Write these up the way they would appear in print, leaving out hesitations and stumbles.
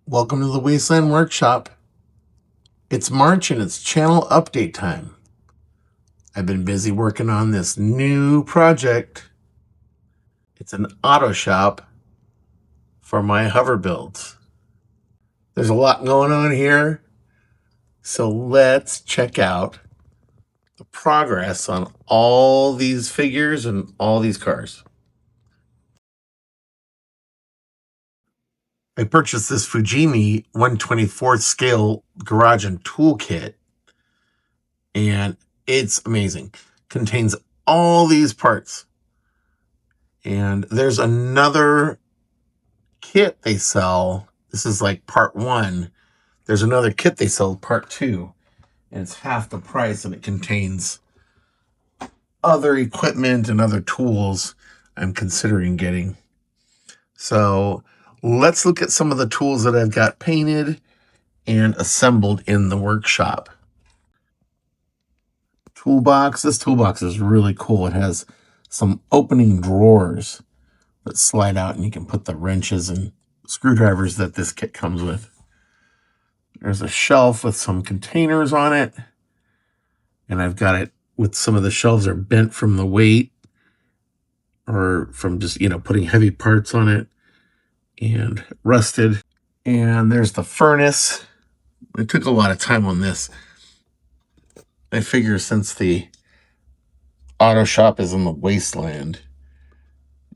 Welcome to the Wasteland Workshop. It's March and it's channel update time. I've been busy working on this new project. It's an auto shop for my hover builds. There's a lot going on here, so let's check out the progress on all these figures and all these cars. I purchased this Fujimi 1/24th scale garage and tool kit, and it's amazing. Contains all these parts. And there's another kit they sell. This is like part one. There's another kit they sell, part two, and it's half the price, and it contains other equipment and other tools I'm considering getting. So let's look at some of the tools that I've got painted and assembled in the workshop. Toolbox. This toolbox is really cool. It has some opening drawers that slide out, and you can put the wrenches and screwdrivers that this kit comes with. There's a shelf with some containers on it, and I've got it with some of the shelves are bent from the weight or from just, putting heavy parts on it and rusted. And there's the furnace. It took a lot of time on this. I figure since the auto shop is in the wasteland,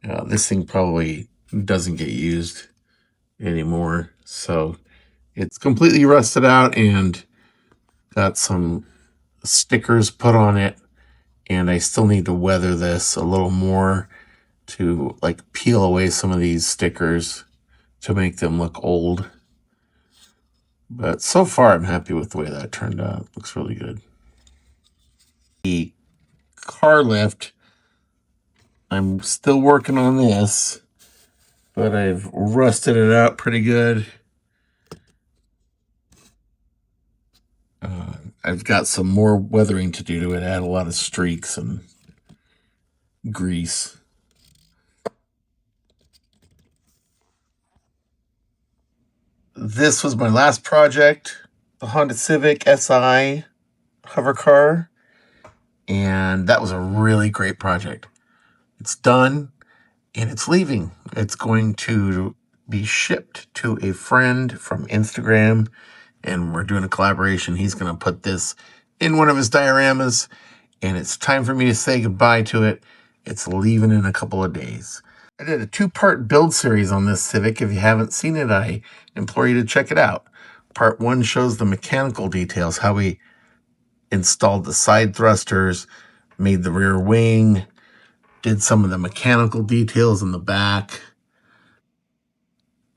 this thing probably doesn't get used anymore. So it's completely rusted out and got some stickers put on it, and I still need to weather this a little more to like peel away some of these stickers to make them look old. But so far I'm happy with the way that turned out. Looks really good. The car lift, I'm still working on this, but I've rusted it out pretty good. I've got some more weathering to do to it. Add a lot of streaks and grease. This was my last project, the Honda Civic Si hover car, and that was a really great project. It's done, and it's leaving. It's going to be shipped to a friend from Instagram, and we're doing a collaboration. He's going to put this in one of his dioramas, and it's time for me to say goodbye to it. It's leaving in a couple of days. I did a 2-part build series on this Civic. If you haven't seen it, I implore you to check it out. Part 1 shows the mechanical details, how we installed the side thrusters, made the rear wing, did some of the mechanical details in the back,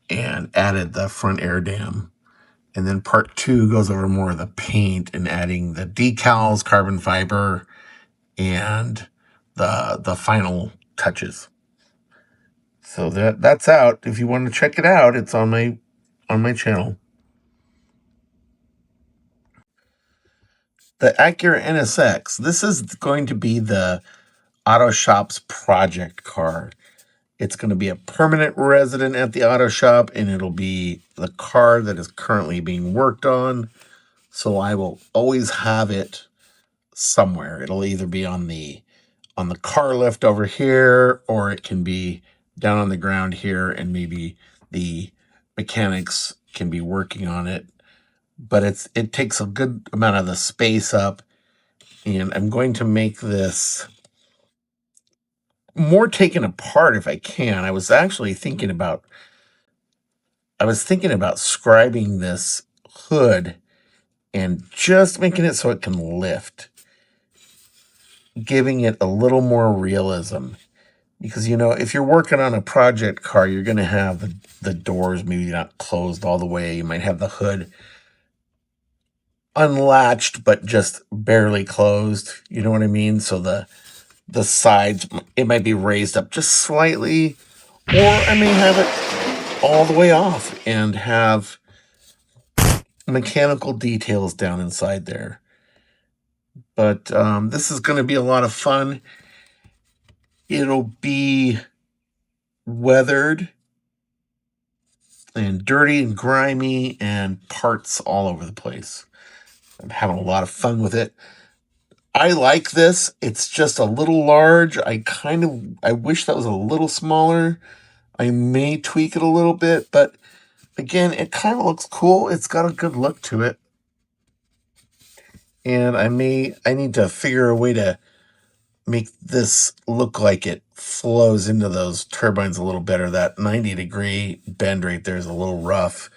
and added the front air dam. And then part 2 goes over more of the paint and adding the decals, carbon fiber, and the final touches. So that's out. If you want to check it out, it's on my channel. The Acura NSX. This is going to be the auto shop's project car. It's going to be a permanent resident at the auto shop, and it'll be the car that is currently being worked on. So I will always have it somewhere. It'll either be on the car lift over here, or it can be down on the ground here, and maybe the mechanics can be working on it. But it takes a good amount of the space up, and I'm going to make this more taken apart if I can. I was thinking about scribing this hood and just making it so it can lift, giving it a little more realism. Because, if you're working on a project car, you're going to have the doors maybe not closed all the way. You might have the hood unlatched, but just barely closed. You know what I mean? So the sides, it might be raised up just slightly, or I may have it all the way off and have mechanical details down inside there. But this is going to be a lot of fun. It'll be weathered and dirty and grimy and parts all over the place. I'm having a lot of fun with it. I like this. It's just a little large. I wish that was a little smaller. I may tweak it a little bit, but again, it kind of looks cool. It's got a good look to it. And I need to figure a way to make this look like it flows into those turbines a little better. That 90-degree bend right there is a little rough.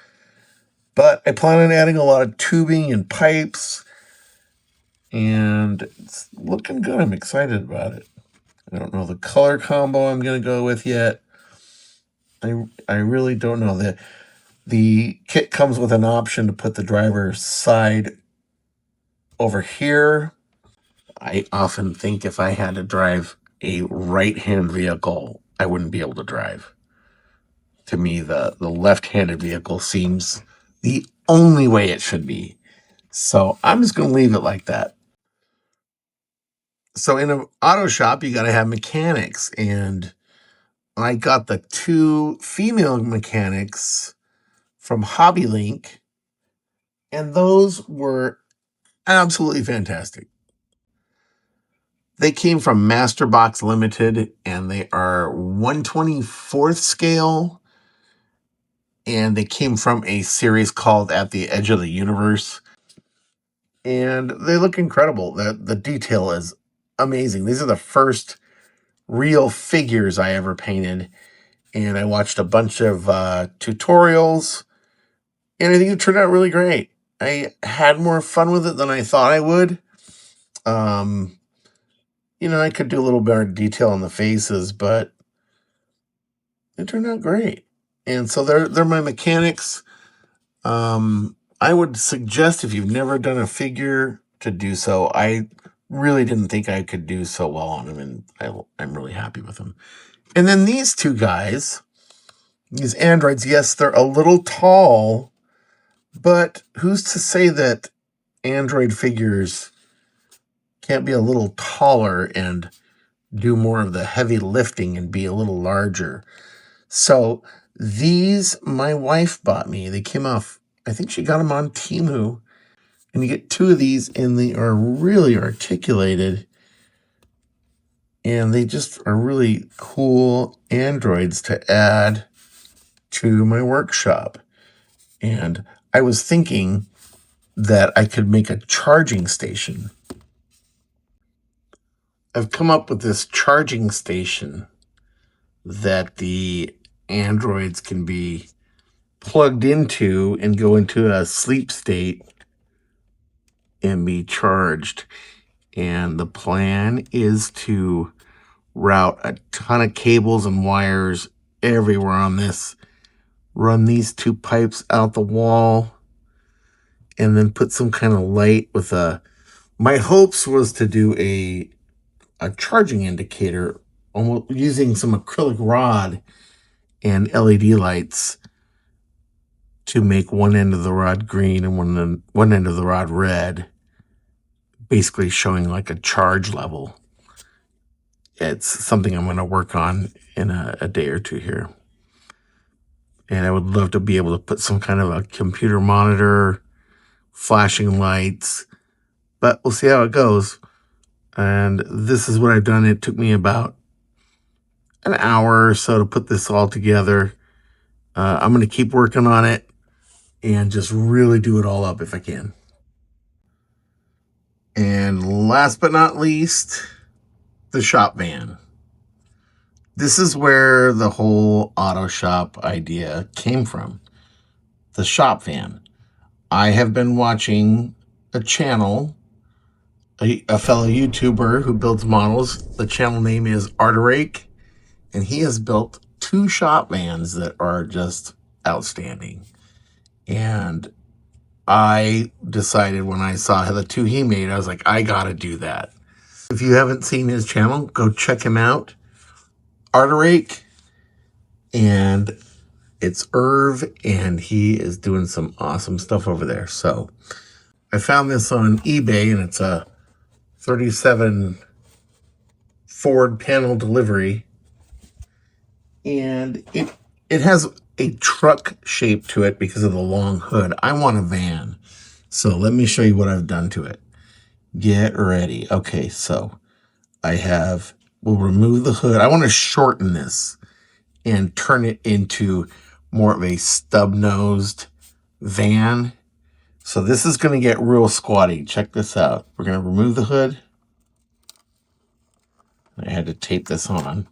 But I plan on adding a lot of tubing and pipes, and it's looking good. I'm excited about it. I don't know the color combo I'm going to go with yet. I really don't know. The kit comes with an option to put the driver's side over here. I often think if I had to drive a right-hand vehicle, I wouldn't be able to drive. To me, the left-handed vehicle seems the only way it should be. So I'm just going to leave it like that. So in an auto shop, you got to have mechanics. And I got the 2 female mechanics from Hobby Link. And those were absolutely fantastic. They came from Masterbox Limited, and they are 1/24th scale. And they came from a series called At the Edge of the Universe. And they look incredible. The detail is amazing. These are the first real figures I ever painted. And I watched a bunch of tutorials. And I think it turned out really great. I had more fun with it than I thought I would. I could do a little better detail on the faces, but it turned out great. And so they're my mechanics. I would suggest if you've never done a figure to do so. I really didn't think I could do so well on them, and I'm really happy with them. And then these 2 guys, these androids, yes, they're a little tall, but who's to say that android figures can't be a little taller and do more of the heavy lifting and be a little larger? So these, my wife bought me. They came off, I think she got them on Temu. And you get 2 of these, and they are really articulated. And they just are really cool androids to add to my workshop. And I was thinking that I could make a charging station. I've come up with this charging station that the androids can be plugged into and go into a sleep state and be charged. And the plan is to route a ton of cables and wires everywhere on this, run these 2 pipes out the wall, and then put some kind of light with my hopes was to do a charging indicator, almost using some acrylic rod and LED lights to make one end of the rod green and one end of the rod red, basically showing like a charge level. It's something I'm going to work on in a day or 2 here. And I would love to be able to put some kind of a computer monitor, flashing lights, but we'll see how it goes. And this is what I've done. It took me about an hour or so to put this all together. I'm going to keep working on it and just really do it all up if I can. And last but not least, the shop van. This is where the whole auto shop idea came from. The shop van. I have been watching a channel, a fellow YouTuber who builds models. The channel name is Arterake, and he has built 2 shop vans that are just outstanding. And I decided when I saw the 2 he made, I was like, I gotta do that. If you haven't seen his channel, go check him out. Arterake, and it's Irv, and he is doing some awesome stuff over there. So I found this on eBay, and it's a 37 Ford panel delivery, and it has a truck shape to it because of the long hood. I want a van. So let me show you what I've done to it. Get ready. Okay, so we'll remove the hood. I want to shorten this and turn it into more of a stub-nosed van. So this is going to get real squatty. Check this out. We're going to remove the hood. I had to tape this on.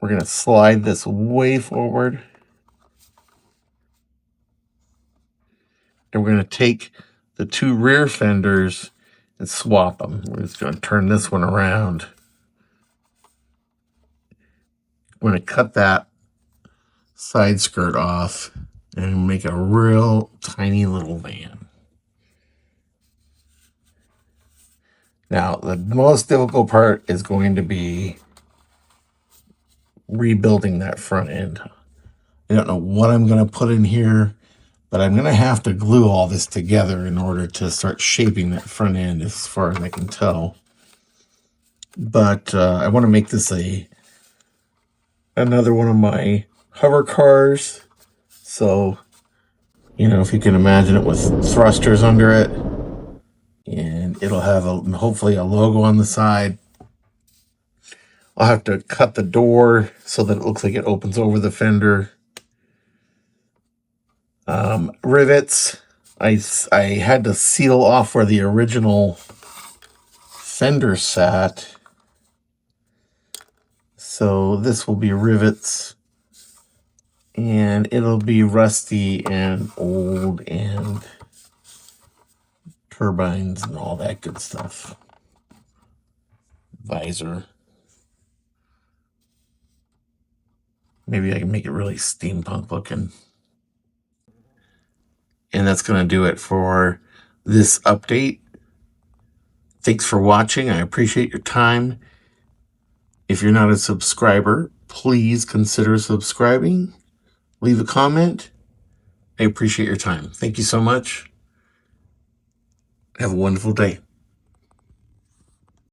We're going to slide this way forward. And we're going to take the two rear fenders and swap them. We're just going to turn this one around. I'm going to cut that side skirt off and make a real tiny little van. Now, the most difficult part is going to be rebuilding that front end. I don't know what I'm going to put in here, but I'm going to have to glue all this together in order to start shaping that front end as far as I can tell. But I want to make this another one of my hover cars. So, if you can imagine it with thrusters under it. And it'll have hopefully a logo on the side. I'll have to cut the door so that it looks like it opens over the fender. Rivets. I had to seal off where the original fender sat. So this will be rivets. And it'll be rusty and old and turbines and all that good stuff. Visor. Maybe I can make it really steampunk looking. And that's going to do it for this update. Thanks for watching. I appreciate your time. If you're not a subscriber, please consider subscribing. Leave a comment. I appreciate your time. Thank you so much. Have a wonderful day.